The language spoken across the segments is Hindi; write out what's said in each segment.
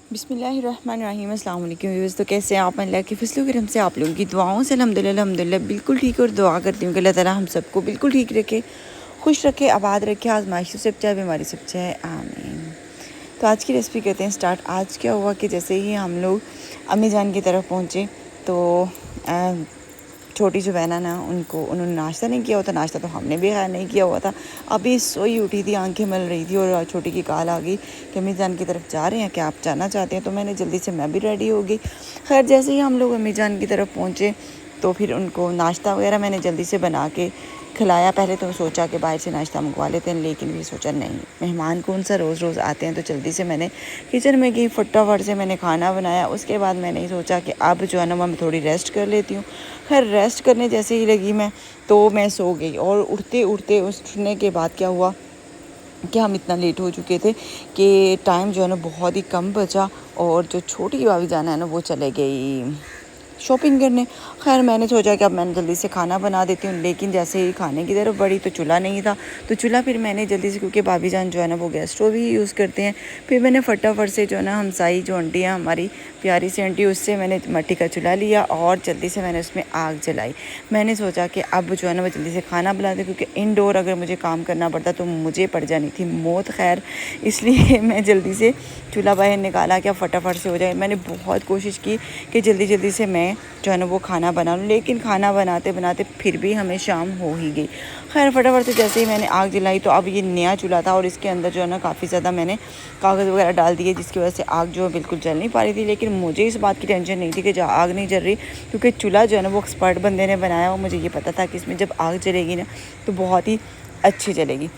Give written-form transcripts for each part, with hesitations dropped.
बिस्मिल्लाहिर्रहमानिर्रहीम अस्सलाम वालेकुम व्यूअर्स। तो कैसे हैं आप? अल्लाह की फजल करम से आप लोगों की दुआओं से अल्हम्दुलिल्लाह बिल्कुल ठीक। और दुआ करती हूँ कि अल्लाह ताला हम सबको बिल्कुल ठीक रखे, खुश रखे, आबाद रखे, आजमाइशों से बचाए, बीमारी से बचाए, आमीन। तो आज की रेसिपी करते हैं स्टार्ट। आज क्या हुआ कि जैसे ही हम लोग अम्मी जान की तरफ पहुँचे तो छोटी जो बहना ना उन्होंने नाश्ता नहीं किया हुआ था। नाश्ता तो हमने भी खैर नहीं किया हुआ था। अभी सोई उठी थी, आंखें मल रही थी और छोटी की कॉल आ गई कि अम्मी जान की तरफ जा रहे हैं, क्या आप जाना चाहते हैं? तो मैंने जल्दी से मैं भी रेडी हो गई। खैर जैसे ही हम लोग अम्मी जान की तरफ पहुँचे तो फिर उनको नाश्ता वगैरह मैंने जल्दी से बना के खिलाया। पहले तो सोचा कि बाहर से नाश्ता मंगवा लेते हैं, लेकिन फिर सोचा नहीं, मेहमान कौन सा रोज़ रोज़ आते हैं। तो जल्दी से मैंने किचन में गई, फटाफट से मैंने खाना बनाया। उसके बाद मैंने सोचा कि अब जो है ना मैं थोड़ी रेस्ट कर लेती हूँ। खैर रेस्ट करने जैसे ही लगी मैं तो मैं सो गई। और उठने के बाद क्या हुआ कि हम इतना लेट हो चुके थे कि टाइम जो है ना बहुत ही कम बचा और जो छोटी भाभी जाना है ना वो चले गई शॉपिंग करने। खैर मैंने सोचा कि अब मैंने जल्दी से खाना बना देती हूँ, लेकिन जैसे ही खाने की तरफ बढ़ी तो चूल्हा नहीं था। तो चूल्हा फिर मैंने जल्दी से, क्योंकि भाभी जान जो है ना वो गैस स्टोव ही यूज़ करते हैं, फिर मैंने फटाफट से जो है ना हमसाई जो आंटी है हमारी प्यारी सी आंटी, उससे मैंने मट्टी का चूल्हा लिया और जल्दी से मैंने उसमें आग जलाई। मैंने सोचा कि अब जो है ना मैं जल्दी से खाना बना दूँ, क्योंकि इनडोर अगर मुझे काम करना पड़ता तो मुझे पड़ जानी थी मौत। खैर इसलिए मैं जल्दी से चूल्हा बाहर निकाला कि फटाफट से हो जाए। मैंने बहुत कोशिश की कि जल्दी जल्दी से मैं जो है ना वो खाना बना लूँ, लेकिन खाना बनाते बनाते फिर भी हमें शाम हो ही गई। खैर फटाफट से जैसे ही मैंने आग जलाई तो अब ये नया चूल्हा था और इसके अंदर जो है ना काफ़ी ज़्यादा मैंने कागज़ वगैरह डाल दिए, जिसकी वजह से आग जो है बिल्कुल जल नहीं पा रही थी। लेकिन मुझे इस बात की टेंशन नहीं थी कि जो आग नहीं जल रही, क्योंकि चूल्हा जो है ना वो एक्सपर्ट बंदे ने बनाया और मुझे ये पता था कि इसमें जब आग जलेगी ना तो बहुत ही अच्छी जलेगी।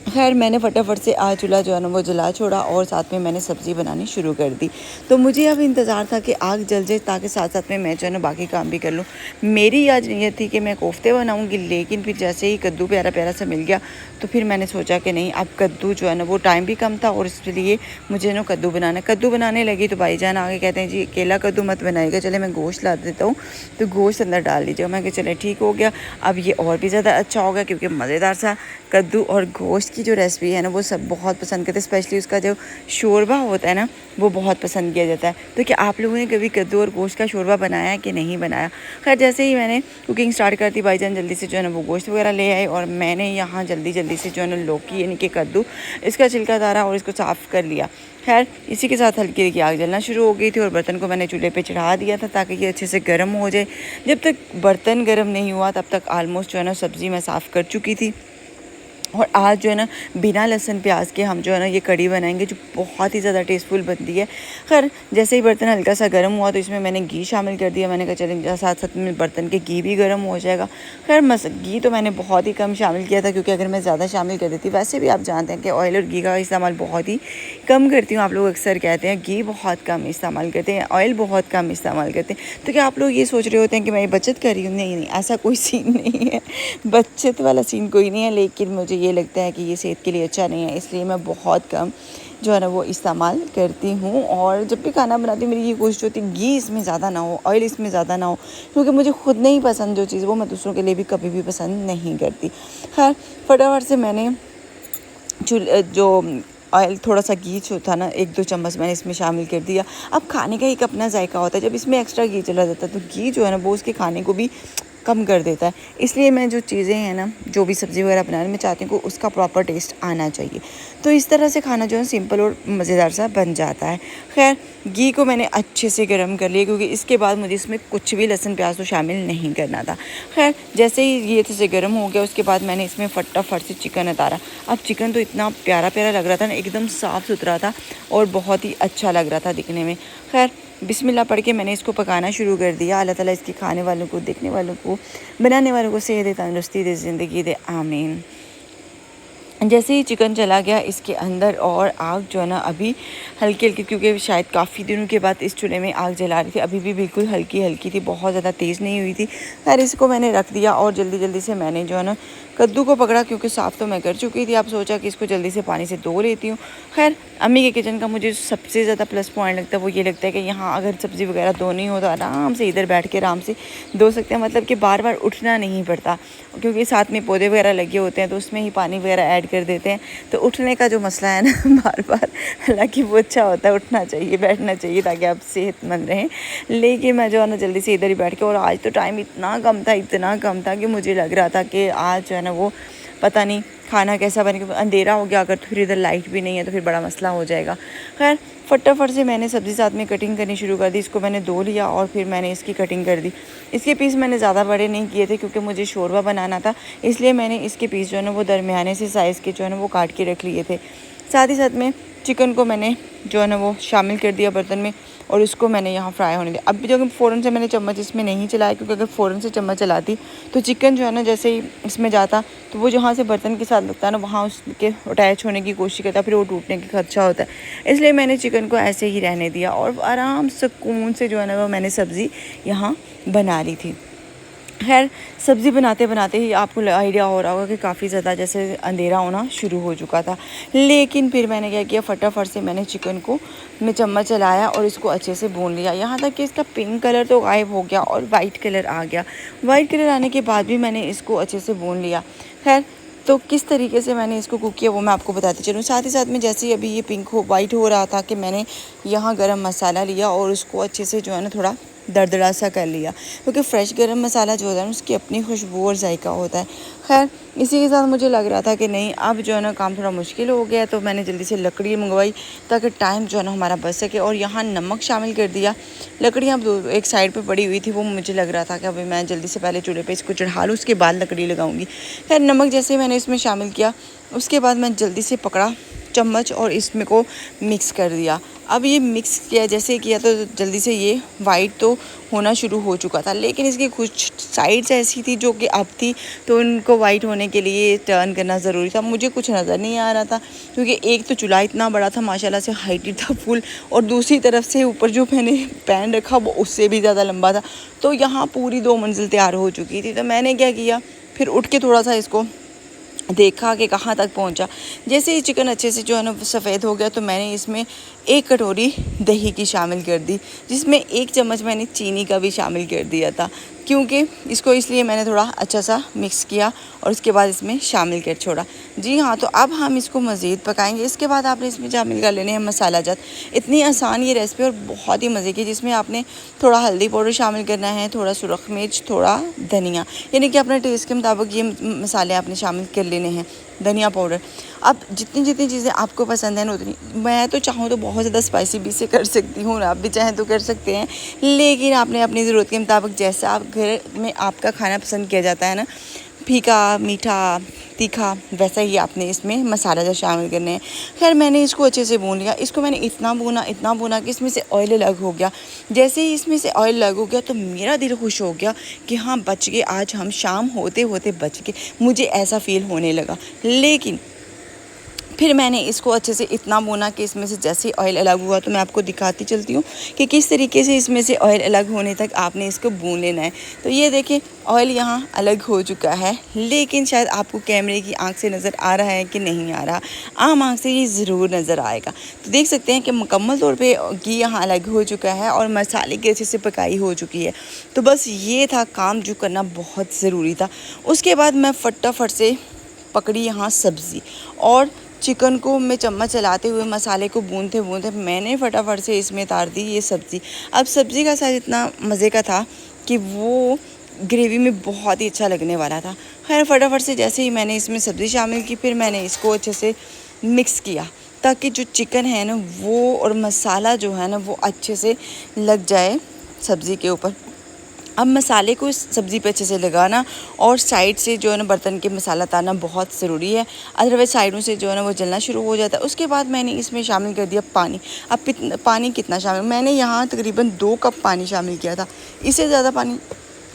खैर मैंने फटाफट से चूल्हा जो है ना वो जला छोड़ा और साथ में मैंने सब्ज़ी बनानी शुरू कर दी। तो मुझे अब इंतज़ार था कि आग जल जाए ताकि साथ साथ में मैं जो है ना बाकी काम भी कर लूँ। मेरी आज नीयत थी कि मैं कोफ्ते बनाऊँगी, लेकिन फिर जैसे ही कद्दू प्यारा प्यारा सा मिल गया तो फिर मैंने सोचा कि नहीं, अब कद्दू जो है ना वो टाइम भी कम था और इसलिए मुझे ना कद्दू बनाने लगी। तो भाईजान आगे कहते हैं जी अकेला कद्दू मत बनाइएगा, चले मैं गोश्त ला देता हूँ तो गोश्त अंदर डाल दीजिए। मैं कहा चले ठीक हो गया, अब ये और भी ज़्यादा अच्छा होगा, क्योंकि मज़ेदार सा कद्दू और गोश्त की जो रेसिपी है ना वो सब बहुत पसंद करते हैं। स्पेशली उसका जो शोरबा होता है ना वो बहुत पसंद किया जाता है। तो क्या आप लोगों ने कभी कद्दू और गोश्त का शोरबा बनाया है कि नहीं बनाया? खैर जैसे ही मैंने कुकिंग स्टार्ट कर दी, भाईजान जल्दी से जो है ना वो गोश्त वगैरह ले आए और मैंने यहाँ जल्दी से जो है ना लौकी यानी कि कद्दू इसका छिलका उतारा और इसको साफ़ कर लिया। खैर इसी के साथ हल्की हल्की आग जलना शुरू हो गई थी और बर्तन को मैंने चूल्हे पे चढ़ा दिया था ताकि ये अच्छे से गर्म हो जाए। जब तक बर्तन गर्म नहीं हुआ तब तक आलमोस्ट जो है ना सब्ज़ी मैं साफ़ कर चुकी थी। और आज जो है ना बिना लहसुन प्याज के हम जो है ना ये कढ़ी बनाएंगे जो बहुत ही ज़्यादा टेस्टफुल बनती है। खैर जैसे ही बर्तन हल्का सा गर्म हुआ तो इसमें मैंने घी शामिल कर दिया। मैंने कहा चलें साथ साथ में बर्तन के घी भी गर्म हो जाएगा। खैर घी तो मैंने बहुत ही कम शामिल किया था, क्योंकि अगर मैं ज़्यादा शामिल कर देती, वैसे भी आप जानते हैं कि ऑयल और घी का इस्तेमाल बहुत ही कम करती हूँ। आप लोग अक्सर कहते हैं घी बहुत कम इस्तेमाल करते हैं, ऑयल बहुत कम इस्तेमाल करते हैं। तो क्या आप लोग ये सोच रहे होते हैं कि मैं बचत कर रही हूँ? नहीं, ऐसा कोई सीन नहीं है, बचत वाला सीन कोई नहीं है। लेकिन मुझे ये लगता है कि ये सेहत के लिए अच्छा नहीं है, इसलिए मैं बहुत कम जो है ना वो इस्तेमाल करती हूँ। और जब भी खाना बनाती हूँ मेरी ये कोशिश होती है घी इसमें ज़्यादा ना हो, ऑयल इसमें ज़्यादा ना हो, क्योंकि मुझे खुद नहीं पसंद जो चीज़ वो मैं दूसरों के लिए भी कभी भी पसंद नहीं करती। खैर फटाफट से मैंने जो ऑयल थोड़ा सा घी जो था ना 1-2 चम्मच मैंने इसमें शामिल कर दिया। अब खाने का एक अपना जायका होता है, जब इसमें एक्स्ट्रा घी चला जाता है तो घी जो है ना वो उसके खाने को भी कम कर देता है। इसलिए मैं जो चीज़ें हैं ना जो भी सब्ज़ी वगैरह बनाने में चाहती हूँ उसका प्रॉपर टेस्ट आना चाहिए। तो इस तरह से खाना जो है सिंपल और मज़ेदार सा बन जाता है। खैर घी को मैंने अच्छे से गर्म कर लिया, क्योंकि इसके बाद मुझे इसमें कुछ भी लहसुन प्याज तो शामिल नहीं करना था। खैर जैसे ही ये अच्छे से गर्म हो गया उसके बाद मैंने इसमें फटाफट से चिकन उतारा। अब चिकन तो इतना प्यारा प्यारा लग रहा था ना, एकदम साफ़ सुथरा था और बहुत ही अच्छा लग रहा था दिखने में। खैर बिस्मिल्लाह पढ़ के मैंने इसको पकाना शुरू कर दिया। अल्लाह ताला इसकी खाने वालों को, देखने वालों को, बनाने वालों को सेहत दे, तंदुरुस्ती दे, ज़िंदगी दे, आमीन। जैसे ही चिकन चला गया इसके अंदर और आग जो है ना अभी हल्की हल्की, क्योंकि शायद काफ़ी दिनों के बाद इस चूल्हे में आग जला रही थी, अभी भी बिल्कुल हल्की हल्की थी, बहुत ज़्यादा तेज़ नहीं हुई थी। खैर इसको मैंने रख दिया और जल्दी से मैंने जो है ना कद्दू को पकड़ा क्योंकि साफ़ तो मैं कर चुकी थी। अब सोचा कि इसको जल्दी से पानी से धो लेती हूँ। खैर अम्मी के किचन का मुझे सबसे ज़्यादा प्लस पॉइंट लगता है वो ये लगता है कि यहाँ अगर सब्ज़ी वगैरह धोनी हो तो आराम से इधर बैठ के आराम से धो सकते हैं, मतलब कि बार बार उठना नहीं पड़ता, क्योंकि साथ में पौधे वगैरह लगे होते हैं तो उसमें ही पानी वगैरह ऐड कर देते हैं, तो उठने का जो मसला है ना बार बार, हालांकि वो अच्छा होता है, उठना चाहिए, बैठना चाहिए ताकि आप सेहतमंद रहें। लेकिन मैं जो है ना जल्दी से इधर ही बैठ के, और आज तो टाइम इतना कम था कि मुझे लग रहा था कि आज जो है ना वो पता नहीं खाना कैसा बनेगा, अंधेरा हो गया अगर तो फिर इधर लाइट भी नहीं है तो फिर बड़ा मसला हो जाएगा। खैर फटाफट से मैंने सब्ज़ी साथ में कटिंग करनी शुरू कर दी। इसको मैंने धो लिया और फिर मैंने इसकी कटिंग कर दी। इसके पीस मैंने ज़्यादा बड़े नहीं किए थे क्योंकि मुझे शोरबा बनाना था, इसलिए मैंने इसके पीस जो है ना वो दरमियाने से साइज़ के जो है ना वो काट के रख लिए थे। साथ ही साथ में चिकन को मैंने जो है ना वो शामिल कर दिया बर्तन में और उसको मैंने यहाँ फ्राई होने दिया। अभी जो फ़ौरन से मैंने चम्मच इसमें नहीं चलाया, क्योंकि अगर फ़ौरन से चम्मच चलाती तो चिकन जो है ना जैसे ही इसमें जाता तो वो जहाँ से बर्तन के साथ लगता है ना वहाँ उसके अटैच होने की कोशिश करता, फिर वो टूटने का खदशा होता है। इसलिए मैंने चिकन को ऐसे ही रहने दिया और आराम सुकून से जो है ना वो मैंने सब्ज़ी यहाँ बना ली थी। खैर सब्ज़ी बनाते बनाते ही आपको आइडिया हो रहा होगा कि काफ़ी ज़्यादा जैसे अंधेरा होना शुरू हो चुका था, लेकिन फिर मैंने क्या किया, फटाफट से मैंने चिकन को मैं चम्मच चलाया और इसको अच्छे से भून लिया, यहाँ तक कि इसका पिंक कलर तो गायब हो गया और वाइट कलर आ गया। वाइट कलर आने के बाद भी मैंने इसको अच्छे से भून लिया। खैर तो किस तरीके से मैंने इसको कुक किया वो मैं आपको बताती चलूँ। साथ ही साथ में जैसे ही अभी ये पिंक वाइट हो रहा था कि मैंने यहाँ गरम मसाला लिया और उसको अच्छे से जो है ना थोड़ा दरदरा सा कर लिया, क्योंकि फ़्रेश गरम मसाला जो होता है ना उसकी अपनी खुशबू और जायका होता है। खैर इसी के साथ मुझे लग रहा था कि नहीं अब जो है ना काम थोड़ा मुश्किल हो गया, तो मैंने जल्दी से लकड़ी मंगवाई ताकि टाइम जो है ना हमारा बच सके, और यहाँ नमक शामिल कर दिया। लकड़ियाँ एक साइड पे पड़ी हुई थी, वो मुझे लग रहा था कि अभी मैं जल्दी से पहले चूल्हे पे इसको चढ़ा लूँ, उसके बाद लकड़ी लगाऊंगी। खैर नमक जैसे मैंने इसमें शामिल किया उसके बाद मैं जल्दी से पकड़ा चम्मच और इसमें को मिक्स कर दिया। अब ये मिक्स किया, जैसे किया तो जल्दी से ये वाइट तो होना शुरू हो चुका था, लेकिन इसकी कुछ साइड्स ऐसी थी जो कि अब थी, तो उनको वाइट होने के लिए टर्न करना ज़रूरी था। मुझे कुछ नज़र नहीं आ रहा था क्योंकि एक तो चूल्हा इतना बड़ा था माशाल्लाह से, हाइटेड था फुल, और दूसरी तरफ से ऊपर जो मैंने पैन रखा वो उससे भी ज़्यादा लंबा था, तो यहाँ पूरी 2 मंजिल तैयार हो चुकी थी। तो मैंने क्या किया, फिर उठ के थोड़ा सा इसको देखा कि कहाँ तक पहुँचा। जैसे ही चिकन अच्छे से जो है ना सफ़ेद हो गया तो मैंने इसमें 1 कटोरी दही की शामिल कर दी, जिसमें 1 चम्मच मैंने चीनी का भी शामिल कर दिया था, क्योंकि इसको इसलिए मैंने थोड़ा अच्छा सा मिक्स किया और उसके बाद इसमें शामिल कर छोड़ा। जी हाँ, तो अब हम इसको मज़ीद पकाएंगे। इसके बाद आपने इसमें शामिल कर लेने हैं मसाला जात। इतनी आसान ये रेसिपी और बहुत ही मज़े की, जिसमें आपने थोड़ा हल्दी पाउडर शामिल करना है, थोड़ा सुरख मिर्च, थोड़ा धनिया, यानी कि अपने टेस्ट के मुताबिक ये मसाले आपने शामिल कर लेने हैं, धनिया पाउडर। अब जितनी जितनी चीज़ें आपको पसंद है ना उतनी, मैं तो चाहूँ तो बहुत ज़्यादा स्पाइसी भी से कर सकती हूँ, आप भी चाहें तो कर सकते हैं, लेकिन आपने अपनी ज़रूरत के मुताबिक जैसा आप घर में आपका खाना पसंद किया जाता है ना, फीका, मीठा, तीखा, वैसा ही आपने इसमें मसाला जो शामिल करने हैं। खैर मैंने इसको अच्छे से भून लिया। इसको मैंने इतना भूना कि इसमें से ऑयल अलग हो गया। जैसे ही इसमें से ऑयल अलग हो गया तो मेरा दिल खुश हो गया कि हाँ बच गए, आज हम शाम होते होते बच गए, मुझे ऐसा फील होने लगा। लेकिन फिर मैंने इसको अच्छे से इतना भूना कि इसमें से जैसे ही ऑयल अलग हुआ, तो मैं आपको दिखाती चलती हूँ कि किस तरीके से इसमें से ऑयल अलग होने तक आपने इसको भून लेना है। तो ये देखें ऑयल यहाँ अलग हो चुका है, लेकिन शायद आपको कैमरे की आंख से नज़र आ रहा है कि नहीं आ रहा, आम आंख से ये ज़रूर नज़र आएगा। तो देख सकते हैं कि मुकम्मल तौर पर घी यहाँ अलग हो चुका है और मसाले की अच्छे से पकाई हो चुकी है। तो बस ये था काम जो करना बहुत ज़रूरी था। उसके बाद मैं फटाफट से पकड़ी यहाँ सब्ज़ी और चिकन को मैं चम्मच चलाते हुए मसाले को भूनते भूनते मैंने फटाफट से इसमें उतार दी ये सब्ज़ी। अब सब्ज़ी का साइज़ इतना मज़े का था कि वो ग्रेवी में बहुत ही अच्छा लगने वाला था। खैर फटाफट से जैसे ही मैंने इसमें सब्ज़ी शामिल की, फिर मैंने इसको अच्छे से मिक्स किया ताकि जो चिकन है ना वो और मसाला जो है ना वो अच्छे से लग जाए सब्ज़ी के ऊपर। अब मसाले को सब्ज़ी पे अच्छे से लगाना और साइड से जो है ना बर्तन के मसाला उतारना बहुत ज़रूरी है, अदरवाइज साइडों से जो है ना वो जलना शुरू हो जाता है। उसके बाद मैंने इसमें शामिल कर दिया पानी। अब पानी कितना शामिल, मैंने यहाँ तकरीबन 2 कप पानी शामिल किया था, इससे ज़्यादा पानी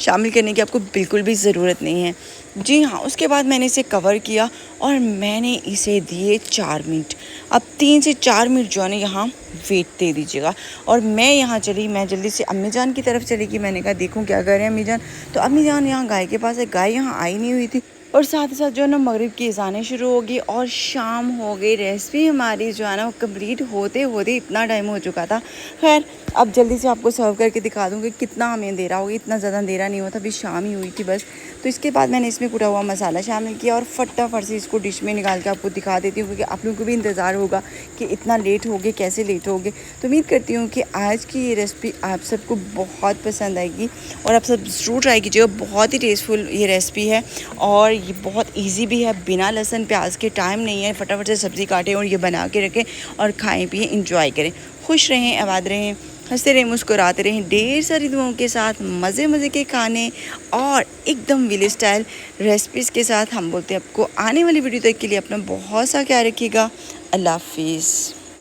शामिल करने की आपको बिल्कुल भी ज़रूरत नहीं है। जी हाँ, उसके बाद मैंने इसे कवर किया और मैंने इसे दिए 4 मिनट। अब 3 से 4 मिनट जो है ना यहाँ वेट दे दीजिएगा। और मैं जल्दी से अम्मी जान की तरफ चली गई। मैंने कहा देखूँ क्या कर रहे हैं अम्मी जान। तो अम्मी जान यहाँ गाय के पास है, गाय यहाँ आई नहीं हुई थी और साथ ही साथ जो है ना मगरिब की अज़ानें शुरू होगी और शाम हो गई। रेसिपी हमारी जो है ना वो कंप्लीट होते होते इतना टाइम हो चुका था। खैर अब जल्दी से आपको सर्व करके दिखा दूँगी कितना हमें अंधेरा होगा। इतना ज़्यादा अंधेरा नहीं होता, अभी शाम ही हुई थी बस। तो इसके बाद मैंने इसमें कुटा हुआ मसाला शामिल किया और फटाफट से इसको डिश में निकाल के आपको दिखा देती हूँ, क्योंकि आप लोगों को भी इंतज़ार होगा कि इतना लेट हो गए, कैसे लेट हो गए। तो उम्मीद करती हूँ कि आज की ये रेसिपी आप सबको बहुत पसंद आएगी और आप सब ज़रूर ट्राई कीजिएगा। बहुत ही टेस्टफुल ये रेसिपी है और ये बहुत ईजी भी है। बिना लहसुन प्याज के टाइम नहीं है, फटाफट से सब्ज़ी काटें और ये बना के रखें और खाएँ पिएँ, इंजॉय करें। खुश रहें, आबाद रहें, हंसते रहें, मुस्कुराते रहें। ढेर सारी दुआओं के साथ मज़े मज़े के खाने और एकदम विलेज स्टाइल रेसिपीज़ के साथ हम बोलते हैं आपको आने वाली वीडियो तक के लिए अपना बहुत सा ख्याल रखिएगा। अल्लाह हाफिज़।